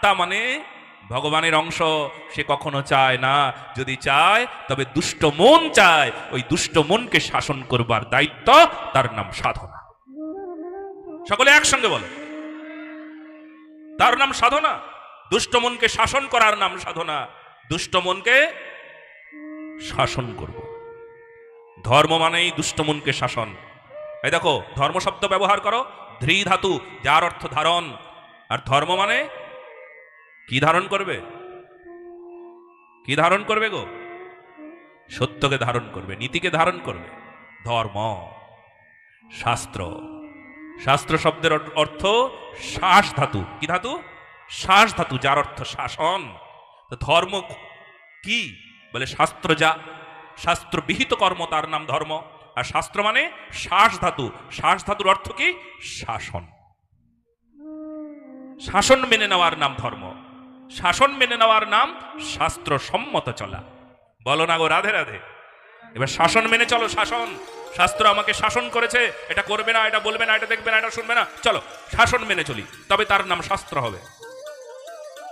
আত্মা মানে ভগবানের অংশ, সে কখনো চায় না। যদি চায় তবে দুষ্ট মন চায়, ওই দুষ্ট মনকে শাসন করবার দায়িত্ব তার নাম সাধনা। সকলে একসঙ্গে বলো, তার নাম সাধনা। দুষ্ট মনকে শাসন করার নাম সাধনা। দুষ্ট মনকে শাসন করব। ধর্ম মানেই দুষ্ট মনকে শাসন। এই দেখো, ধর্ম শব্দ ব্যবহার করো, ধৃ ধাতু, যার অর্থ ধারণ। আর ধর্ম মানে কি ধারণ করবে? কি ধারণ করবে গো? সত্যকে ধারণ করবে, নীতিকে ধারণ করবে। ধর্ম, শাস্ত্র। শাস্ত্র শব্দের অর্থ শ্বাস ধাতু। কি ধাতু? শ্বাস ধাতু, যার অর্থ শাসন। তো ধর্ম কি বলে? শাস্ত্র যা, শাস্ত্র বিহিত কর্ম, তার নাম ধর্ম। আর শাস্ত্র মানে শ্বাস ধাতু। শ্বাস ধাতুর অর্থ কি? শাসন। শাসন মেনে নেওয়ার নাম ধর্ম। শাসন মেনে নেওয়ার নাম শাস্ত্র সম্মত চলা। বলো না গো রাধে রাধে। এবার শাসন মেনে চলো। শাসন, শাস্ত্র আমাকে শাসন করেছে, এটা করবে না, এটা বলবে না, এটা দেখবে না, এটা শুনবে না, চলো শাসন মেনে চলি, তবে তার নাম শাস্ত্র হবে।